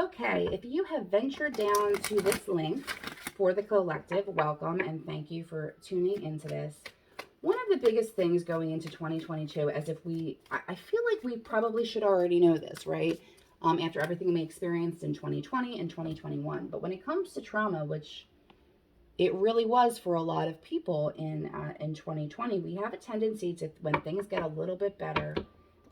Okay, if you have ventured down to this link for the collective, welcome and thank you for tuning into this. One of the biggest things going into 2022, as if I feel like we probably should already know this, right? After everything we experienced in 2020 and 2021. But when it comes to trauma, which it really was for a lot of people in 2020, we have a tendency to, when things get a little bit better,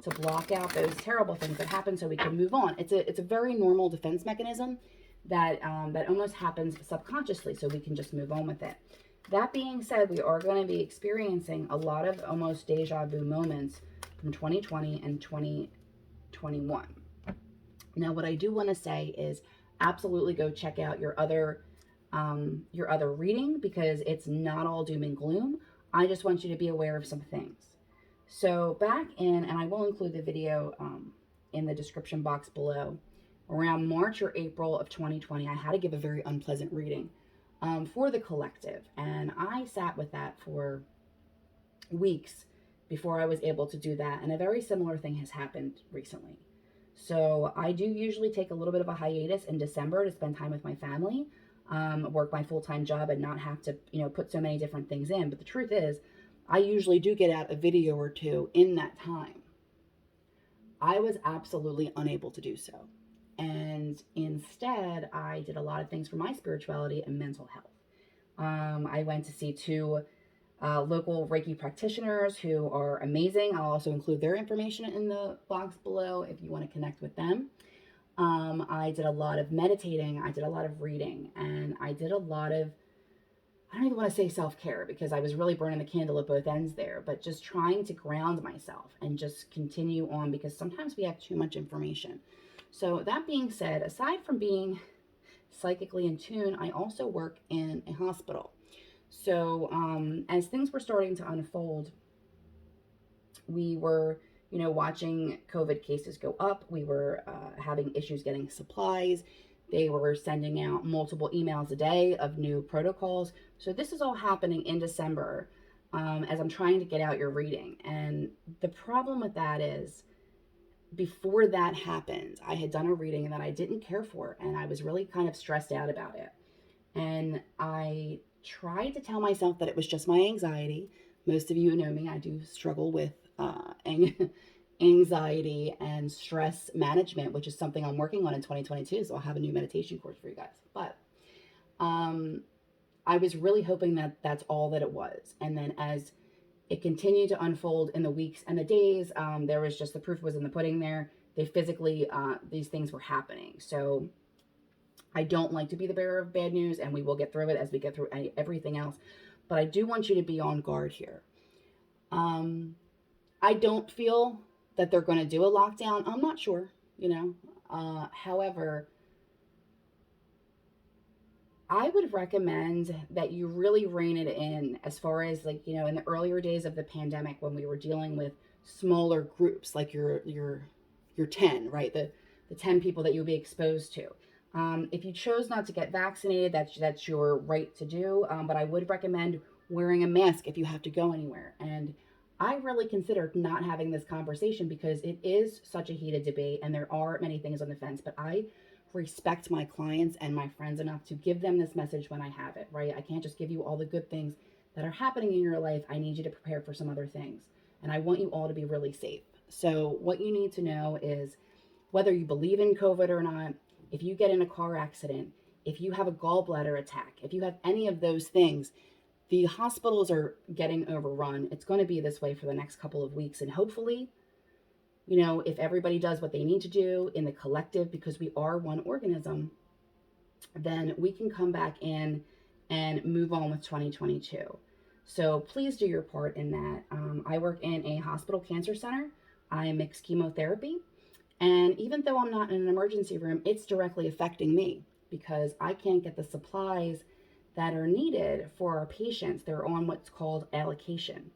to block out those terrible things that happen so we can move on. It's a very normal defense mechanism that that almost happens subconsciously, so we can just move on with it. That being said, we are going to be experiencing a lot of almost deja vu moments from 2020 and 2021. Now, what I do want to say is absolutely go check out your other reading, because it's not all doom and gloom. I just want you to be aware of some things. So back in, and I will include the video in the description box below, around March or April of 2020, I had to give a very unpleasant reading for the collective. And I sat with that for weeks before I was able to do that. And a very similar thing has happened recently. So I do usually take a little bit of a hiatus in December to spend time with my family, work my full-time job, and not have to, put so many different things in. But the truth is, I usually do get out a video or two in that time. I was absolutely unable to do so. And instead, I did a lot of things for my spirituality and mental health. I went to see two local Reiki practitioners who are amazing. I'll also include their information in the box below if you want to connect with them. I did a lot of meditating, I did a lot of reading, and I did a lot of, I don't even want to say self-care, because I was really burning the candle at both ends there, but just trying to ground myself and just continue on, because sometimes we have too much information. So that being said, aside from being psychically in tune, I also work in a hospital. So as things were starting to unfold, we were, watching COVID cases go up. We were having issues getting supplies. They were sending out multiple emails a day of new protocols. So this is all happening in December as I'm trying to get out your reading. And the problem with that is, before that happened, I had done a reading that I didn't care for, and I was really kind of stressed out about it. And I tried to tell myself that it was just my anxiety. Most of you know me, I do struggle with anxiety and stress management, which is something I'm working on in 2022. So I'll have a new meditation course for you guys. But I was really hoping that that's all that it was. And then as it continued to unfold in the weeks and the days, there was just, the proof was in the pudding there. They physically, these things were happening. So I don't like to be the bearer of bad news, and we will get through it as we get through everything else. But I do want you to be on guard here. I don't feel that they're going to do a lockdown. I'm not sure, however, I would recommend that you really rein it in, as far as, like, in the earlier days of the pandemic, when we were dealing with smaller groups, like your 10, right? The 10 people that you'll be exposed to. If you chose not to get vaccinated, that's your right to do. But I would recommend wearing a mask if you have to go anywhere. And I really considered not having this conversation, because it is such a heated debate and there are many things on the fence. But I respect my clients and my friends enough to give them this message when I have it, right? I can't just give you all the good things that are happening in your life. I need you to prepare for some other things. And I want you all to be really safe. So what you need to know is, whether you believe in COVID or not, if you get in a car accident, if you have a gallbladder attack, if you have any of those things, the hospitals are getting overrun. It's going to be this way for the next couple of weeks. And hopefully, if everybody does what they need to do in the collective, because we are one organism, then we can come back in and move on with 2022. So please do your part in that. I work in a hospital cancer center. I mix chemotherapy. And even though I'm not in an emergency room, it's directly affecting me, because I can't get the supplies that are needed for our patients. They're on what's called allocation,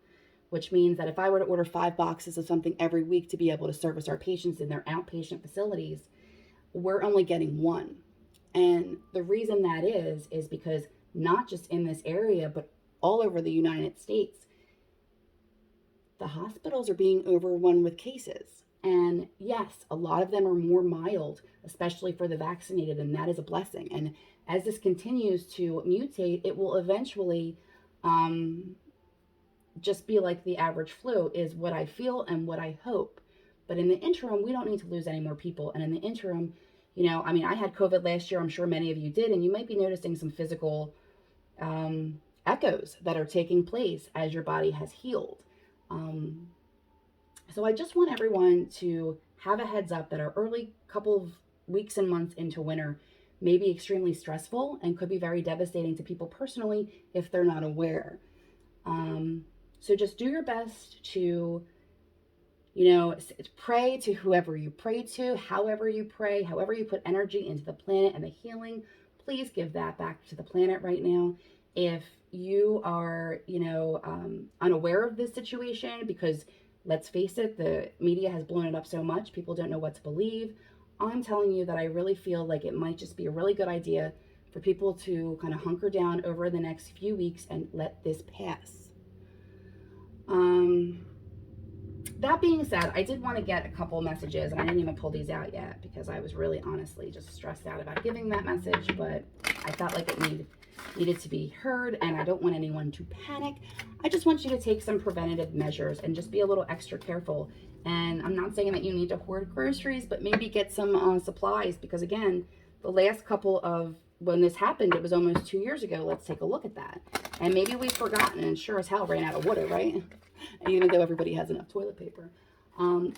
which means that if I were to order 5 boxes of something every week to be able to service our patients in their outpatient facilities, we're only getting 1. And the reason that is because not just in this area, but all over the United States, the hospitals are being overrun with cases. And yes, a lot of them are more mild, especially for the vaccinated, and that is a blessing. And as this continues to mutate, it will eventually um, just be like the average flu, is what I feel and what I hope. But in the interim, we don't need to lose any more people. And in the interim, I mean, I had COVID last year. I'm sure many of you did. And you might be noticing some physical echoes that are taking place as your body has healed. Um, so I just want everyone to have a heads up that our early couple of weeks and months into winter may be extremely stressful and could be very devastating to people personally if they're not aware. Um, so just do your best to, pray to whoever you pray to, however you pray, however you put energy into the planet and the healing. Please give that back to the planet right now. If you are, unaware of this situation, because let's face it, the media has blown it up so much, people don't know what to believe. I'm telling you that I really feel like it might just be a really good idea for people to kind of hunker down over the next few weeks and let this pass. That being said, I did want to get a couple messages, and I didn't even pull these out yet because I was really honestly just stressed out about giving that message, but I felt like it needed to be heard, and I don't want anyone to panic. I just want you to take some preventative measures and just be a little extra careful. And I'm not saying that you need to hoard groceries, but maybe get some supplies, because again, the last couple of, when this happened, it was almost 2 years ago. Let's take a look at that. And maybe we've forgotten, and sure as hell ran out of water, right? Even though everybody has enough toilet paper.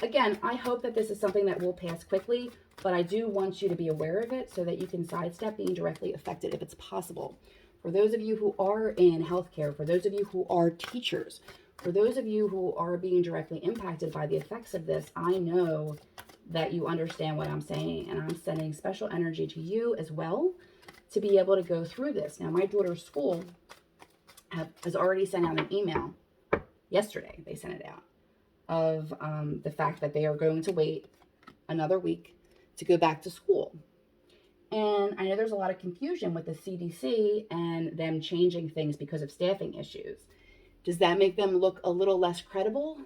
Again, I hope that this is something that will pass quickly, but I do want you to be aware of it so that you can sidestep being directly affected if it's possible. For those of you who are in healthcare, for those of you who are teachers, for those of you who are being directly impacted by the effects of this, I know that you understand what I'm saying, and I'm sending special energy to you as well to be able to go through this. Now, my daughter's school has already sent out an email. Yesterday, they sent it out of the fact that they are going to wait another week to go back to school. And I know there's a lot of confusion with the CDC and them changing things because of staffing issues. Does that make them look a little less credible?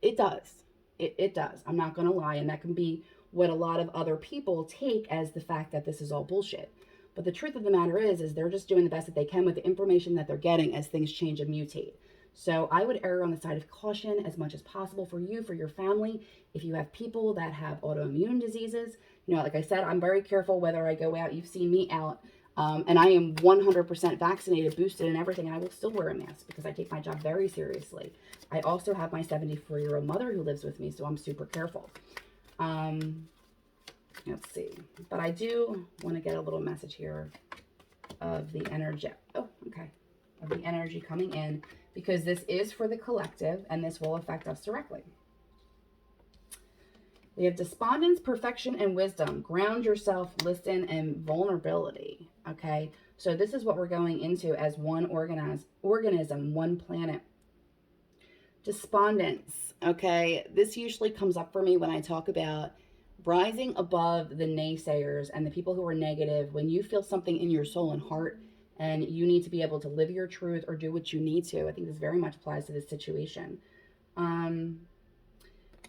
It does. It does. I'm not going to lie. And that can be what a lot of other people take as the fact that this is all bullshit. But the truth of the matter is they're just doing the best that they can with the information that they're getting as things change and mutate. So I would err on the side of caution as much as possible for you, for your family. If you have people that have autoimmune diseases, like I said, I'm very careful whether I go out. You've seen me out, and I am 100% vaccinated, boosted, and everything, and I will still wear a mask because I take my job very seriously. I also have my 74-year-old mother who lives with me, so I'm super careful. Let's see. But I do want to get a little message here of the energy. Oh, okay. Of the energy coming in, because this is for the collective and this will affect us directly. We have despondence, perfection, and wisdom. Ground yourself, listen, and vulnerability. Okay, so this is what we're going into as one organism, one planet. Despondence. Okay, this usually comes up for me when I talk about rising above the naysayers and the people who are negative. When you feel something in your soul and heart, and you need to be able to live your truth or do what you need to. I think this very much applies to this situation.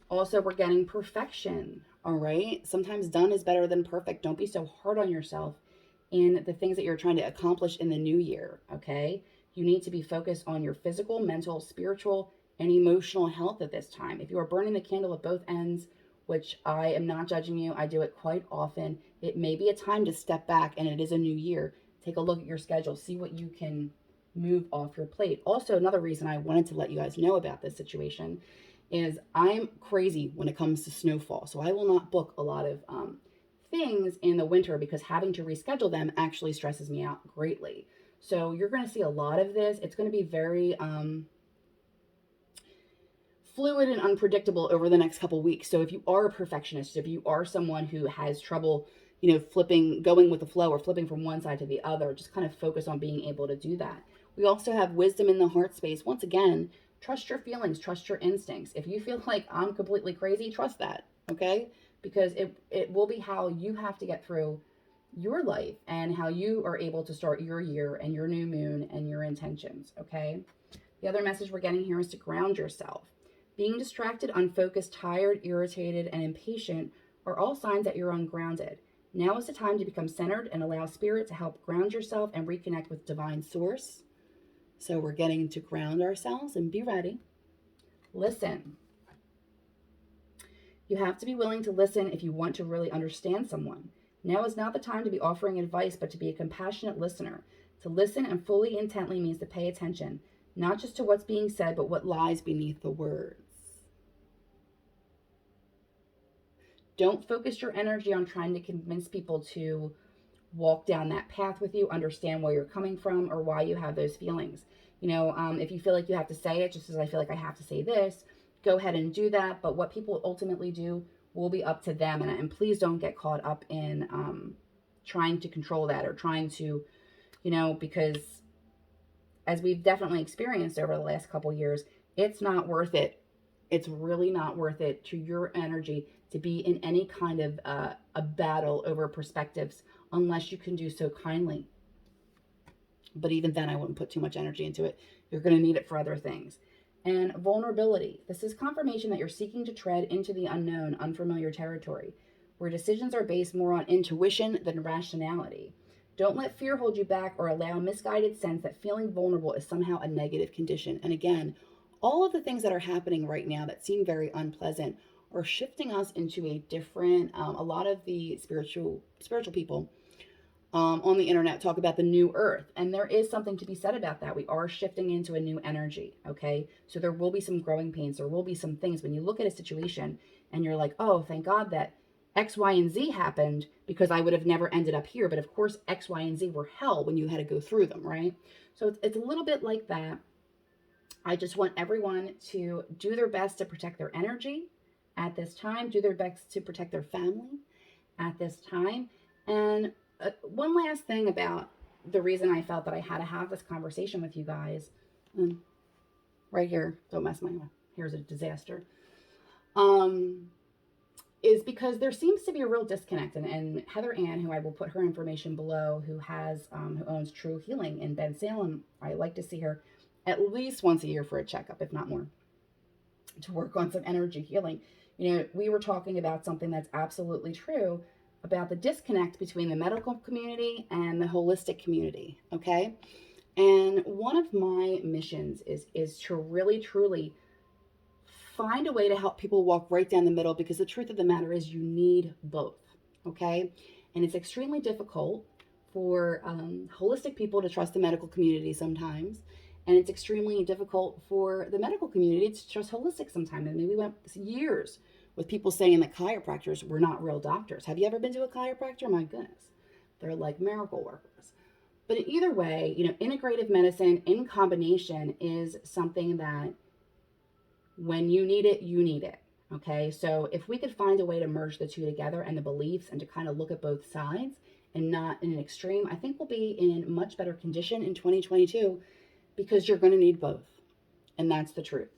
Also, we're getting perfection, all right? Sometimes done is better than perfect. Don't be so hard on yourself in the things that you're trying to accomplish in the new year, okay? You need to be focused on your physical, mental, spiritual, and emotional health at this time. If you are burning the candle at both ends, which I am not judging you, I do it quite often, it may be a time to step back, and it is a new year. Take a look at your schedule. See what you can move off your plate. Also, another reason I wanted to let you guys know about this situation is I'm crazy when it comes to snowfall. So I will not book a lot of things in the winter because having to reschedule them actually stresses me out greatly. So you're going to see a lot of this. It's going to be very fluid and unpredictable over the next couple weeks. So if you are a perfectionist, if you are someone who has trouble going with the flow or flipping from one side to the other, just kind of focus on being able to do that. We also have wisdom in the heart space. Once again, trust your feelings, trust your instincts. If you feel like I'm completely crazy, trust that, okay? Because it will be how you have to get through your life and how you are able to start your year and your new moon and your intentions, okay? The other message we're getting here is to ground yourself. Being distracted, unfocused, tired, irritated, and impatient are all signs that you're ungrounded. Now is the time to become centered and allow spirit to help ground yourself and reconnect with divine source. So we're getting to ground ourselves and be ready. Listen. You have to be willing to listen if you want to really understand someone. Now is not the time to be offering advice, but to be a compassionate listener. To listen and fully intently means to pay attention, not just to what's being said, but what lies beneath the words. Don't focus your energy on trying to convince people to walk down that path with you, understand where you're coming from, or why you have those feelings. If you feel like you have to say it, just as I feel like I have to say this, go ahead and do that. But what people ultimately do will be up to them. And please don't get caught up in trying to control that or trying to, because as we've definitely experienced over the last couple years, it's not worth it. It's really not worth it to your energy to be in any kind of a battle over perspectives unless you can do so kindly. But even then, I wouldn't put too much energy into it. You're going to need it for other things. And vulnerability. This is confirmation that you're seeking to tread into the unknown, unfamiliar territory, where decisions are based more on intuition than rationality. Don't let fear hold you back or allow a misguided sense that feeling vulnerable is somehow a negative condition. And again, all of the things that are happening right now that seem very unpleasant are shifting us into a different, a lot of the spiritual people on the internet talk about the new earth. And there is something to be said about that. We are shifting into a new energy, okay? So there will be some growing pains. There will be some things when you look at a situation and you're like, oh, thank God that X, Y, and Z happened because I would have never ended up here. But of course, X, Y, and Z were hell when you had to go through them, right? So it's a little bit like that. I just want everyone to do their best to protect their energy at this time, do their best to protect their family at this time. And one last thing about the reason I felt that I had to have this conversation with you guys, right here, don't mess my hair's a disaster, is because there seems to be a real disconnect. And Heather Ann, who I will put her information below, who owns True Healing in Ben Salem, I like to see her at least once a year for a checkup, if not more, to work on some energy healing. We were talking about something that's absolutely true about the disconnect between the medical community and the holistic community, okay? And one of my missions is to really, truly find a way to help people walk right down the middle, because the truth of the matter is you need both, okay? And it's extremely difficult for holistic people to trust the medical community sometimes, and it's extremely difficult for the medical community to trust holistic sometimes. I mean, we went years with people saying that chiropractors were not real doctors. Have you ever been to a chiropractor? My goodness, they're like miracle workers. But either way, integrative medicine in combination is something that when you need it, okay? So if we could find a way to merge the two together and the beliefs and to kind of look at both sides and not in an extreme, I think we'll be in much better condition in 2022, because you're going to need both. And that's the truth.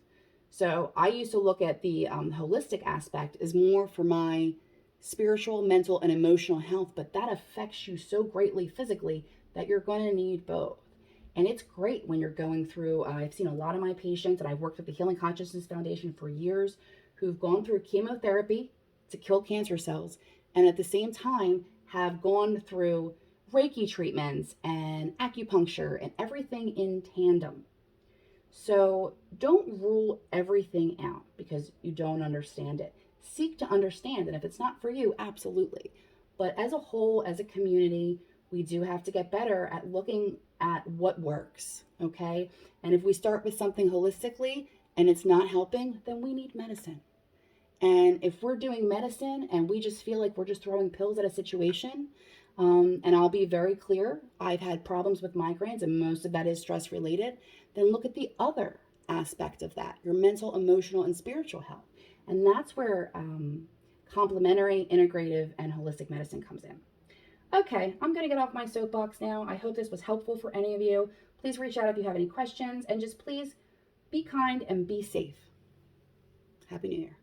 So I used to look at the holistic aspect as more for my spiritual, mental, and emotional health, but that affects you so greatly physically that you're going to need both. And it's great when you're going through, I've seen a lot of my patients, and I've worked with the Healing Consciousness Foundation for years, who've gone through chemotherapy to kill cancer cells, and at the same time have gone through Reiki treatments and acupuncture and everything in tandem. So don't rule everything out because you don't understand it. Seek to understand, and if it's not for you, absolutely. But as a whole, as a community, we do have to get better at looking at what works, okay? And if we start with something holistically and it's not helping, then we need medicine. And if we're doing medicine and we just feel like we're just throwing pills at a situation, and I'll be very clear, I've had problems with migraines and most of that is stress related, then look at the other aspect of that, your mental, emotional, and spiritual health. And that's where complementary, integrative, and holistic medicine comes in. Okay, I'm going to get off my soapbox now. I hope this was helpful for any of you. Please reach out if you have any questions, and just please be kind and be safe. Happy New Year.